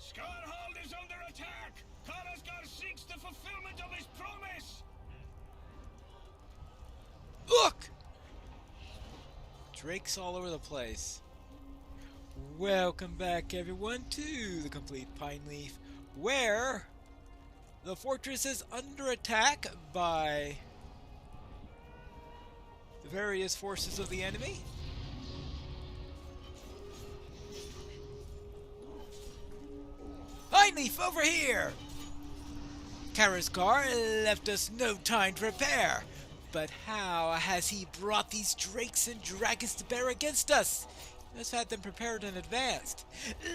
Scarhold is under attack! Karasgar seeks the fulfillment of his promise! Look! Drakes all over the place. Welcome back, everyone, to the Complete Pineleaf, where the fortress is under attack by the various forces of the enemy. Pineleaf, over here! Karasgar left us no time to prepare. But how has he brought these drakes and dragons to bear against us? He must have had them prepared in advance.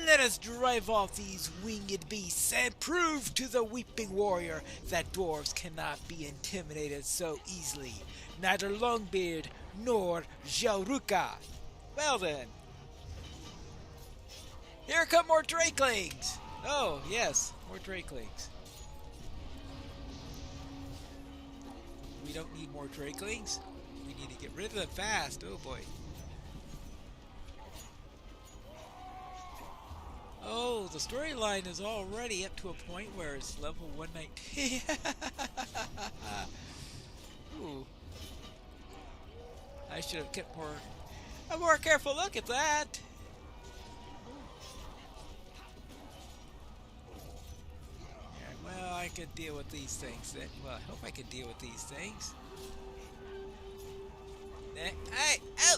Let us drive off these winged beasts and prove to the Weeping Warrior that dwarves cannot be intimidated so easily. Neither Longbeard nor Jauruka. Well then. Here come more drakelings! Oh, yes, more drakelings. We don't need more drakelings. We need to get rid of them fast. Oh boy. Oh, the storyline is already up to a point where it's level 119. Ooh. I should have kept a more careful look at that. Well, I could deal with these things. Well, I hope I can deal with these things. Hey! Oh!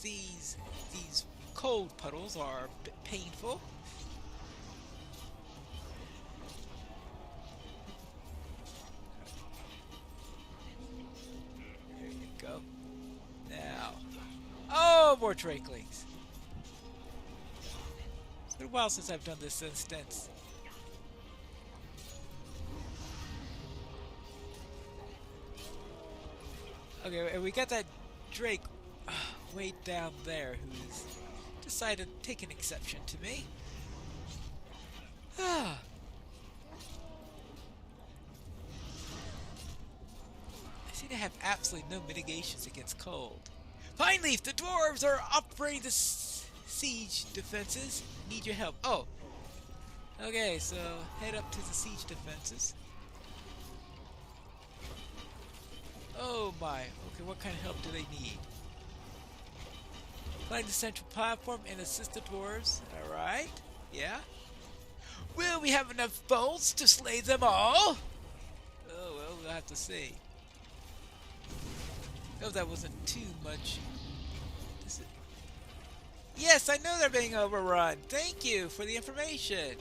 These cold puddles are a bit painful. There you go. Now. Oh, more drakelings. It's been a while since I've done this instance. Okay, and we got that drake way down there who's decided to take an exception to me. I seem to have absolutely no mitigations against cold. Pineleaf, the dwarves are operating the siege defenses. Need your help. Oh. Okay, so head up to the siege defenses. Oh my. Okay, what kind of help do they need? Climb the central platform and assist the dwarves. Alright. Yeah. Will we have enough bolts to slay them all? Oh, well, we'll have to see. Oh, that wasn't too much. Yes, I know they're being overrun. Thank you for the information.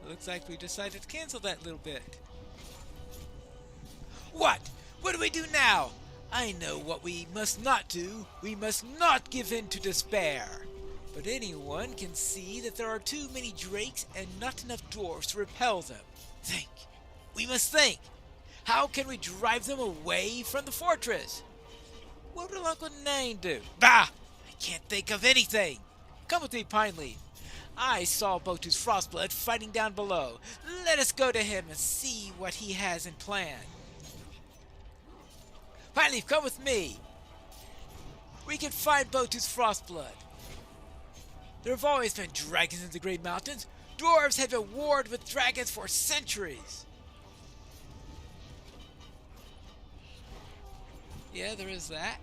Looks like we decided to cancel that little bit. What? What do we do now? I know what we must not do. We must not give in to despair. But anyone can see that there are too many drakes and not enough dwarves to repel them. Think. We must think. How can we drive them away from the fortress? What will Uncle Nine do? Bah! I can't think of anything. Come with me, Pineleaf. I saw Botu's Frostblood fighting down below. Let us go to him and see what he has in plan. Pineleaf, come with me. We can find Botu's Frostblood. There have always been dragons in the Great Mountains. Dwarves have been warred with dragons for centuries. Yeah, there is that.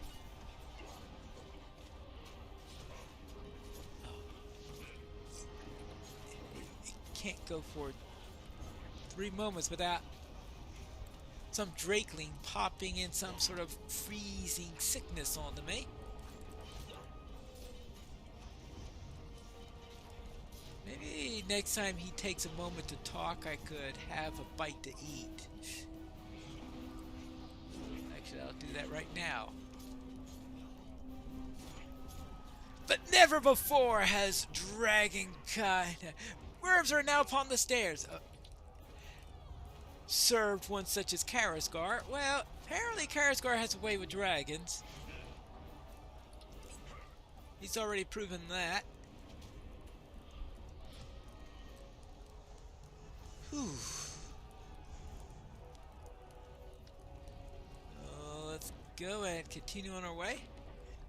Can't go for 3 moments without some drakeling popping in some sort of freezing sickness onto me. Maybe next time he takes a moment to talk, I could have a bite to eat. Actually, I'll do that right now. But never before has dragonkind... Worms are now upon the stairs. Served one such as Karasgar. Well, apparently Karasgar has a way with dragons. He's already proven that. Whew. Let's go and continue on our way.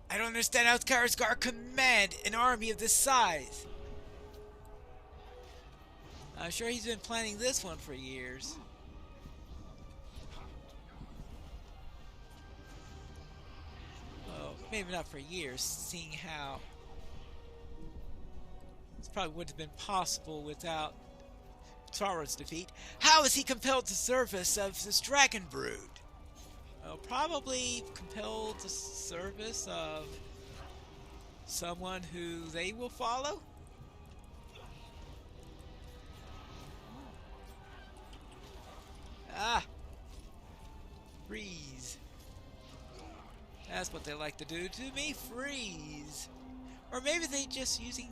I don't understand how Karazgar command an army of this size. I'm sure he's been planning this one for years. Well, maybe not for years, seeing how this probably wouldn't have been possible without Taurod's defeat. How is he compelled to service of this dragon brood? Well, probably compelled to service of someone who they will follow? Ah! Freeze. That's what they like to do to me, freeze. Or maybe they just using...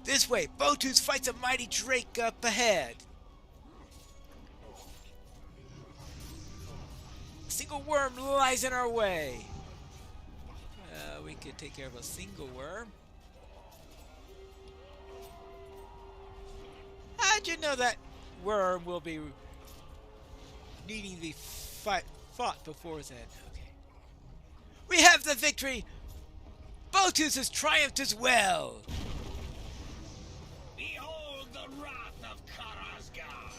This way! Botus fights a mighty drake up ahead! A single worm lies in our way! We could take care of a single worm. How'd you know that worm will be needing to be fought before then? Okay. We have the victory! Botus has triumphed as well! Behold the wrath of Karazgar!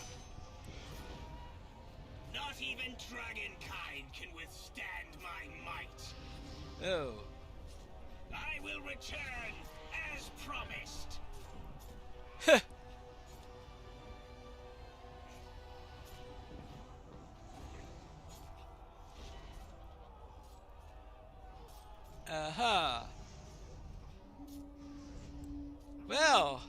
Not even dragonkind can withstand my might. Oh. I will return as promised. Huh. Aha. Well.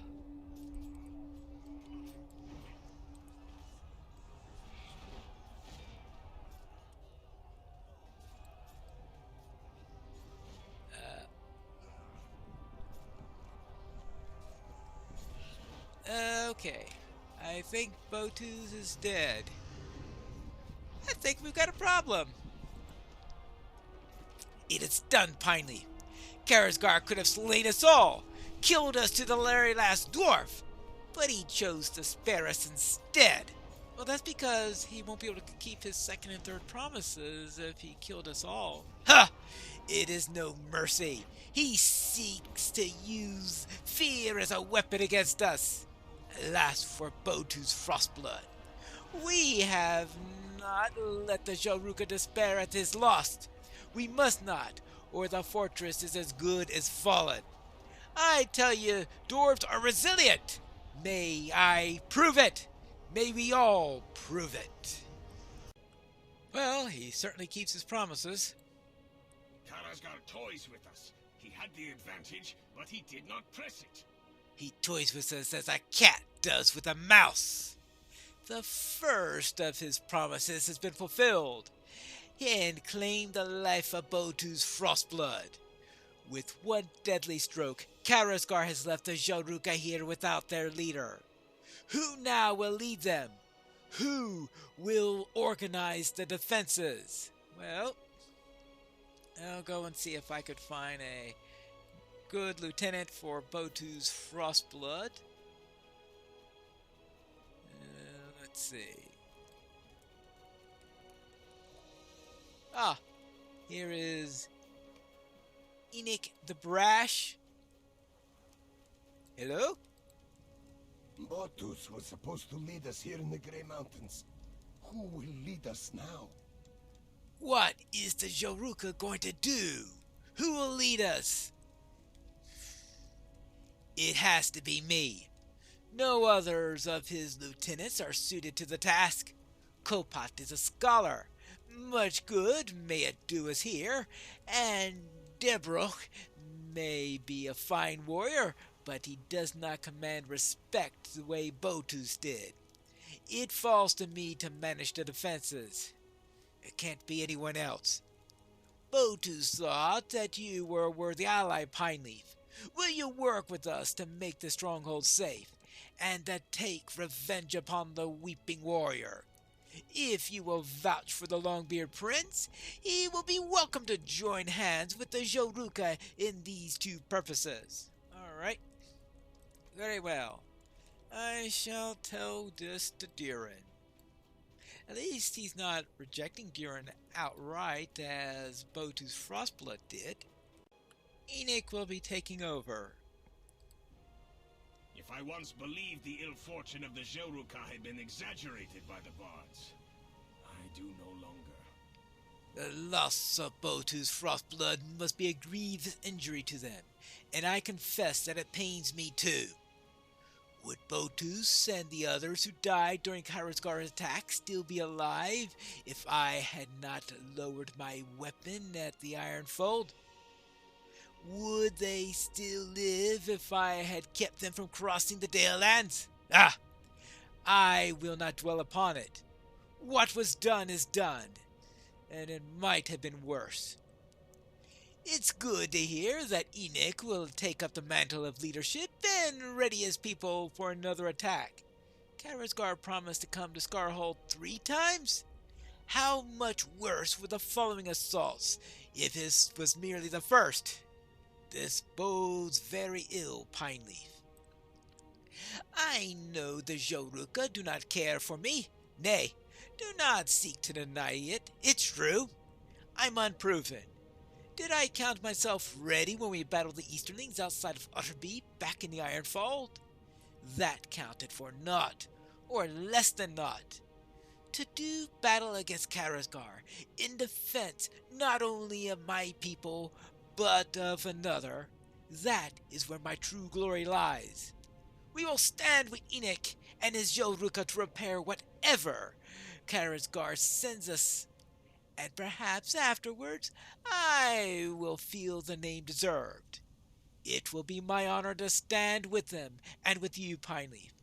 Okay. I think Botus is dead. I think we've got a problem. It is done, Pineleaf. Karazgar could have slain us all, killed us to the very last dwarf, but he chose to spare us instead. Well, that's because he won't be able to keep his second and third promises if he killed us all. Ha! It is no mercy. He seeks to use fear as a weapon against us. Alas for Botus Frostblood. We have not let the Jaruka despair at his loss. We must not, or the fortress is as good as fallen. I tell you, dwarves are resilient. May I prove it. May we all prove it. Well, he certainly keeps his promises. Karazgar toys with us. He had the advantage, but he did not press it. He toys with us as a cat does with a mouse. The first of his promises has been fulfilled, and claimed the life of Botus Frostblood. With one deadly stroke, Karazgar has left the Jaruka here without their leader. Who now will lead them? Who will organize the defenses? Well, I'll go and see if I could find a good lieutenant for Botus Frostblood. Let's see. Ah, here is Enoch the Brash. Hello? Botus was supposed to lead us here in the Grey Mountains. Who will lead us now? What is the Jaruka going to do? Who will lead us? It has to be me. No others of his lieutenants are suited to the task. Kopat is a scholar. Much good may it do us here, and Debrok may be a fine warrior, but he does not command respect the way Botus did. It falls to me to manage the defenses. It can't be anyone else. Botus thought that you were a worthy ally, Pineleaf. Will you work with us to make the stronghold safe, and to take revenge upon the Weeping Warrior? If you will vouch for the Longbeard Prince, he will be welcome to join hands with the Jaruka in these two purposes. Alright. Very well. I shall tell this to Durin. At least he's not rejecting Durin outright as Botus Frostblood did. Enoch will be taking over. If I once believed the ill fortune of the Joruka had been exaggerated by the bards, I do no longer. The loss of Botu's Frostblood must be a grievous injury to them, and I confess that it pains me too. Would Botus and the others who died during Kharazgar's attack still be alive if I had not lowered my weapon at the Ironfold? Would they still live if I had kept them from crossing the Dale Lands? I will not dwell upon it. What was done is done, and it might have been worse. It's good to hear that Enoch will take up the mantle of leadership and ready his people for another attack. Kharazgar promised to come to Scarhold 3 times? How much worse were the following assaults if this was merely the first? This bodes very ill, Pineleaf. I know the Joruka do not care for me. Nay, do not seek to deny it. It's true. I'm unproven. Did I count myself ready when we battled the Easterlings outside of Utterby back in the Ironfold? That counted for naught, or less than naught. To do battle against Kharazgar in defense not only of my people, but of another, that is where my true glory lies. We will stand with Enoch and his Joruka to repair whatever Kharazgar sends us, and perhaps afterwards I will feel the name deserved. It will be my honor to stand with them and with you, Pineleaf.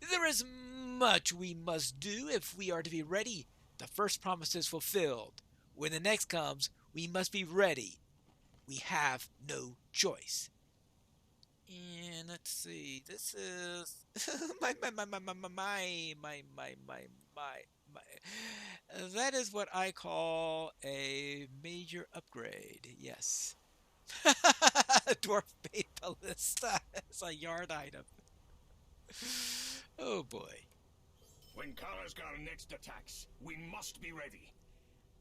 There is much we must do if we are to be ready. The first promise is fulfilled. When the next comes, we must be ready. We have no choice. And let's see, this is that is what I call a major upgrade. Yes. Dwarf bait ballista as a yard item. Oh boy. When Kharazgar next attacks, we must be ready.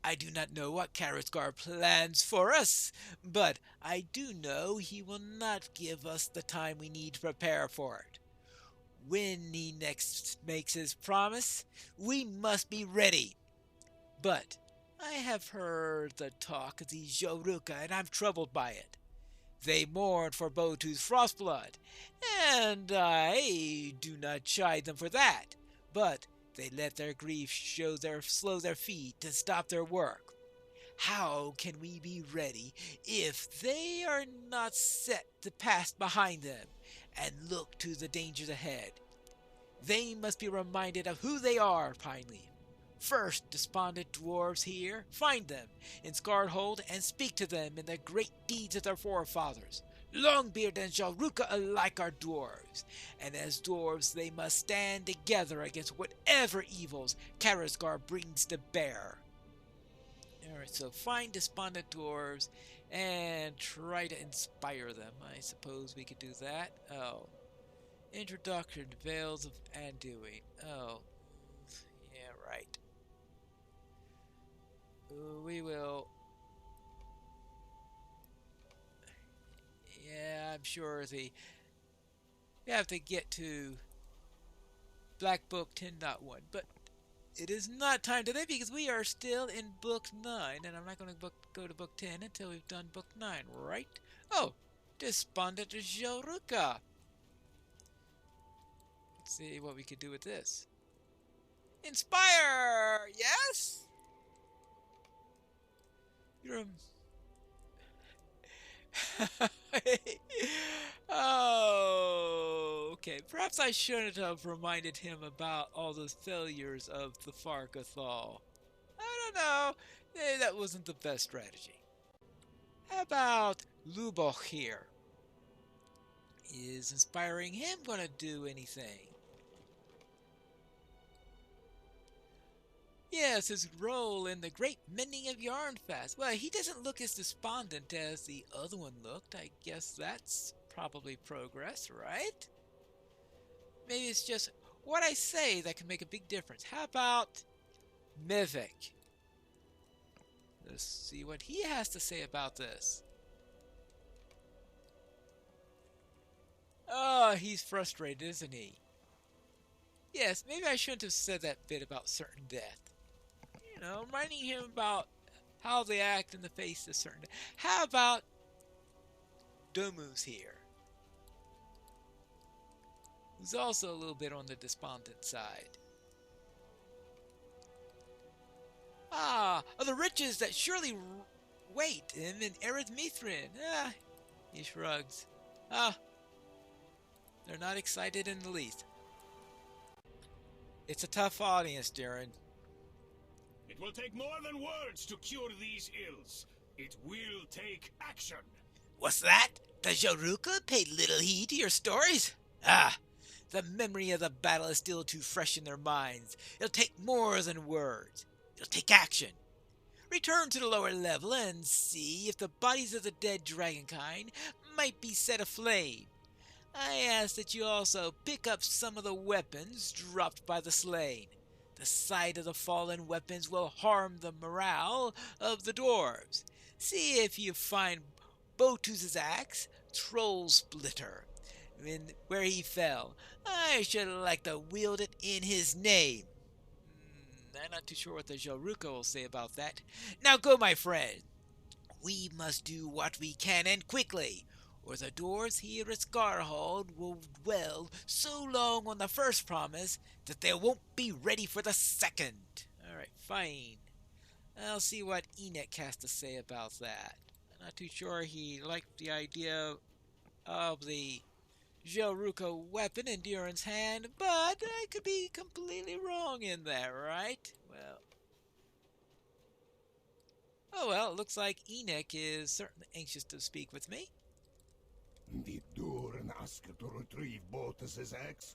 I do not know what Kharazgar plans for us, but I do know he will not give us the time we need to prepare for it. When he next makes his promise, we must be ready. But I have heard the talk of the Joruka, and I'm troubled by it. They mourn for Botu's Frostblood, and I do not chide them for that, but they let their grief slow their feet and stop their work. How can we be ready if they are not set to pass behind them and look to the dangers ahead? They must be reminded of who they are, Pineleaf. First, despondent dwarves here, find them in Scarhold and speak to them in the great deeds of their forefathers. Longbeard and Joruka alike are dwarves, and as dwarves they must stand together against whatever evils Kharazgar brings to bear. Alright, so find despondent dwarves and try to inspire them. I suppose we could do that. Oh. Introduction, Veils of Anduin. Oh. Yeah, right. We will... Yeah, I'm sure we have to get to Black Book 10.1, but it is not time today because we are still in Book 9, and I'm not going to go to Book 10 until we've done Book 9, right? Oh, Despondent Joruka. Let's see what we could do with this. Inspire! Yes? You're Oh, okay. Perhaps I shouldn't have reminded him about all those failures of the Fargathal. I don't know. That wasn't the best strategy. How about Lubach here? Is inspiring him gonna do anything? Yes, his role in the great mending of Yarnfast. Well, he doesn't look as despondent as the other one looked. I guess that's probably progress, right? Maybe it's just what I say that can make a big difference. How about Mivik? Let's see what he has to say about this. Oh, he's frustrated, isn't he? Yes, maybe I shouldn't have said that bit about certain death. You know, reminding him about how they act in the face of certain death. How about Domu's here? Who's also a little bit on the despondent side. Ah, of the riches that surely wait him in Erith Mithrin. Ah, he shrugs. Ah, they're not excited in the least. It's a tough audience, Darren. It will take more than words to cure these ills. It will take action. What's that? The Joruka paid little heed to your stories? Ah, the memory of the battle is still too fresh in their minds. It'll take more than words. It'll take action. Return to the lower level and see if the bodies of the dead dragonkind might be set aflame. I ask that you also pick up some of the weapons dropped by the slain. The sight of the fallen weapons will harm the morale of the dwarves. See if you find Botus's axe, Troll Splitter, where he fell. I should like to wield it in his name. I'm not too sure what the Joruka will say about that. Now go, my friend. We must do what we can and quickly, or the dwarves here at Scarhold will dwell so long on the first promise that they won't be ready for the second. Alright, fine. I'll see what Enoch has to say about that. I'm not too sure he liked the idea of the Joruka weapon in Durin's hand, but I could be completely wrong in that, right? Well, it looks like Enoch is certainly anxious to speak with me. Did Durin ask you to retrieve Botus's axe?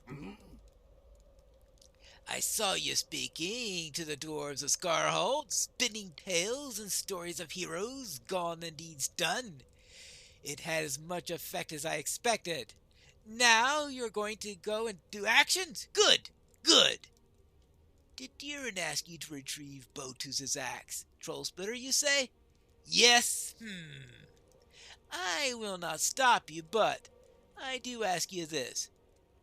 I saw you speaking to the dwarves of Scarhold, spinning tales and stories of heroes gone and deeds done. It had as much effect as I expected. Now you're going to go and do actions? Good, good. Did Durin ask you to retrieve Botus's axe? Troll Splitter, you say? Yes? I will not stop you, but I do ask you this.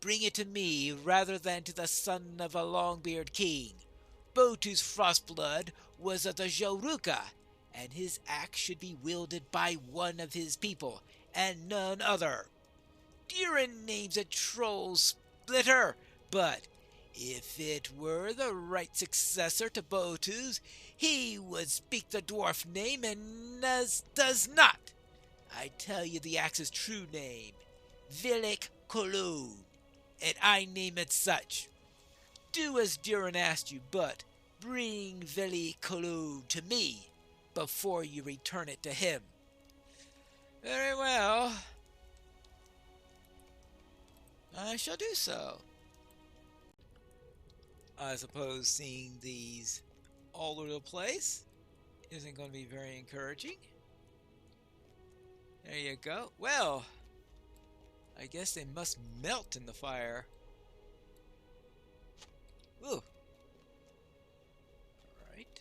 Bring it to me rather than to the son of a Longbeard king. Botus Frostblood was of the Joruka, and his axe should be wielded by one of his people, and none other. Durin names it Troll Splitter, but if it were the right successor to Botus, he would speak the dwarf name and does not. I tell you the axe's true name, Vilik Koloon, and I name it such. Do as Durin asked you, but bring Vilik Koloon to me before you return it to him. Very well. I shall do so. I suppose seeing these all over the place isn't going to be very encouraging. There you go. Well, I guess they must melt in the fire. Ooh. Alright.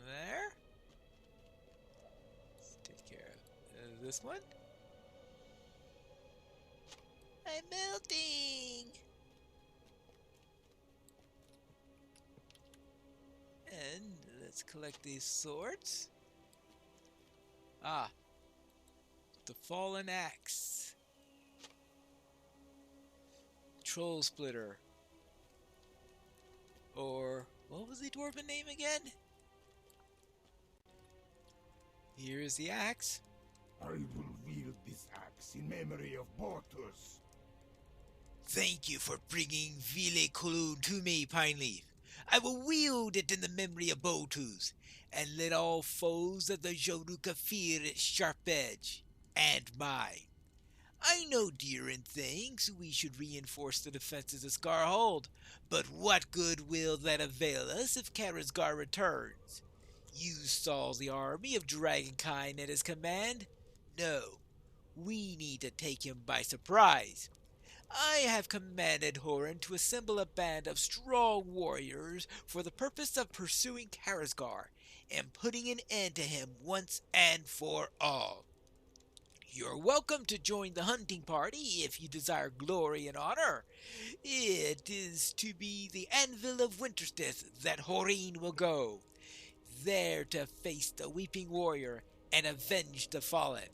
There. Let's take care of this one. I'm melting! And let's collect these swords. Ah. The fallen axe. Troll Splitter. Or, what was the dwarven name again? Here's the axe. I will wield this axe in memory of Botus. Thank you for bringing Vilik Koloon to me, Pineleaf. I will wield it in the memory of Botus, and let all foes of the Joruka fear its sharp edge. And mine. I know Durin thinks we should reinforce the defenses of Scarhold, but what good will that avail us if Karazgar returns? You saw the army of Dragonkind at his command? No, we need to take him by surprise. I have commanded Horan to assemble a band of strong warriors for the purpose of pursuing Karazgar and putting an end to him once and for all. You're welcome to join the hunting party if you desire glory and honor. It is to be the Anvil of Winterstith that Horin will go, there to face the Weeping Warrior and avenge the fallen.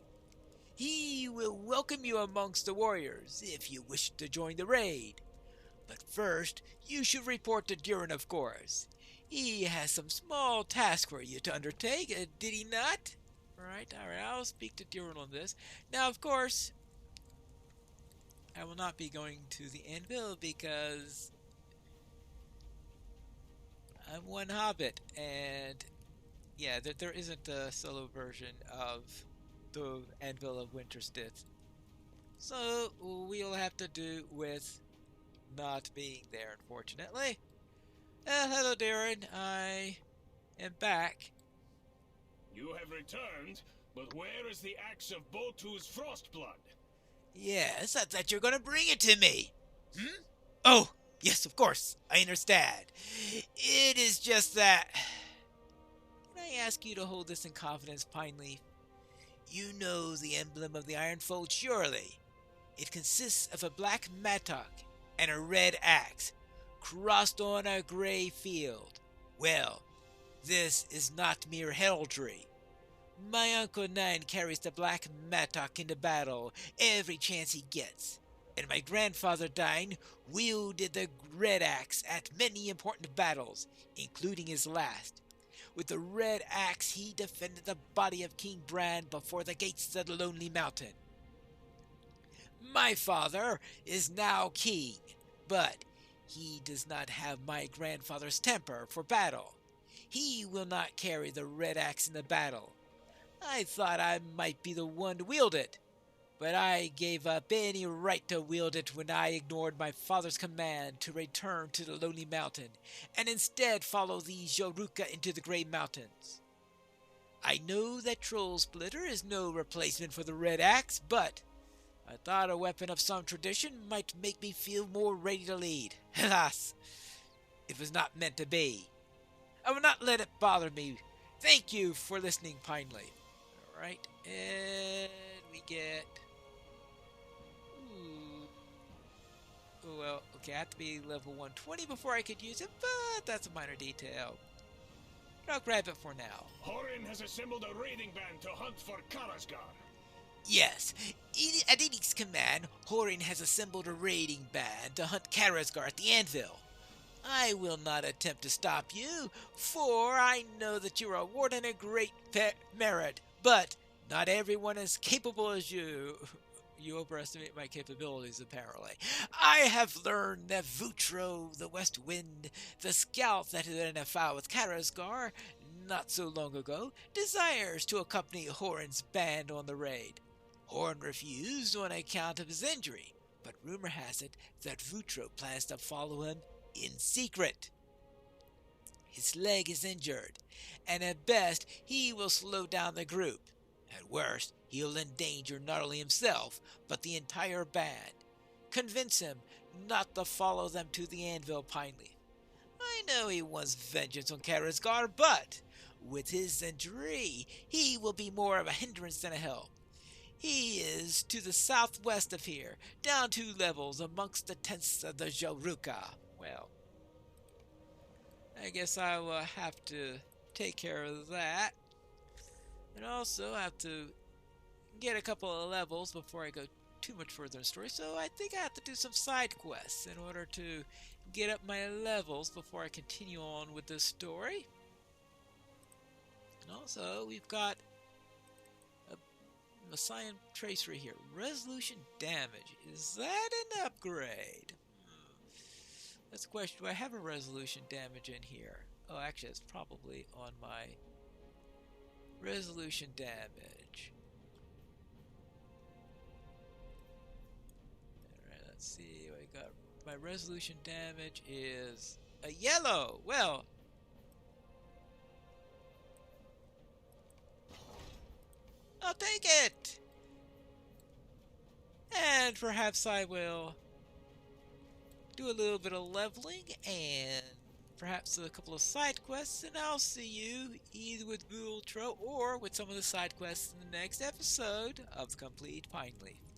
He will welcome you amongst the warriors if you wish to join the raid. But first, you should report to Durin, of course. He has some small task for you to undertake, did he not? Alright, I'll speak to Durin on this. Now, of course, I will not be going to the Anvil because I'm one hobbit, and yeah, there isn't a solo version of the Anvil of Winterstith. So we'll have to do with not being there, unfortunately. Hello, Darren. I am back. You have returned, but where is the axe of Botu's Frostblood? Yes, I thought you were going to bring it to me. Oh, yes, of course. I understand. It is just that... Can I ask you to hold this in confidence, Pineleaf? You know the emblem of the Ironfold, surely. It consists of a black mattock and a red axe, crossed on a grey field. Well, this is not mere heraldry. My Uncle Nine carries the black mattock into battle every chance he gets, and my grandfather Dine wielded the red axe at many important battles, including his last. With the red axe he defended the body of King Bran before the gates of the Lonely Mountain. My father is now king, but he does not have my grandfather's temper for battle. He will not carry the red axe in the battle. I thought I might be the one to wield it, but I gave up any right to wield it when I ignored my father's command to return to the Lonely Mountain, and instead follow the Joruka into the Grey Mountains. I know that Troll Splitter is no replacement for the red axe, but I thought a weapon of some tradition might make me feel more ready to lead. Alas, it was not meant to be. I will not let it bother me. Thank you for listening, Pineleaf. Alright, and we get... Oh, well, okay, I have to be level 120 before I could use it, but that's a minor detail. But I'll grab it for now. Horin has assembled a raiding band to hunt for Karasgar. Yes, at Edic's command, Horin has assembled a raiding band to hunt Karasgar at the Anvil. I will not attempt to stop you, for I know that you are a warden of great merit, but not everyone is capable as you. You overestimate my capabilities, apparently. I have learned that Vutro, the West Wind, the scout that had been in a foul with Karasgar not so long ago, desires to accompany Horin's band on the raid. Horin refused on account of his injury, but rumor has it that Vutro plans to follow him in secret. His leg is injured, and at best he will slow down the group. At worst, he'll endanger not only himself, but the entire band. Convince him not to follow them to the Anvil, Pineleaf. I know he wants vengeance on Karasgar, but with his injury, he will be more of a hindrance than a help. He is to the southwest of here, down 2 levels amongst the tents of the Joruka. Well, I guess I will have to take care of that. And also have to get a couple of levels before I go too much further in the story. So I think I have to do some side quests in order to get up my levels before I continue on with this story. And also, we've got a Messiah Tracer here. Resolution damage. Is that an upgrade? That's the question. Do I have a resolution damage in here? Oh, actually, it's probably on my resolution damage. Alright, let's see what I got. My resolution damage is a yellow. Well, I'll take it. And perhaps I will do a little bit of leveling and perhaps a couple of side quests, and I'll see you either with Bultro or with some of the side quests in the next episode of the Complete Pineleaf.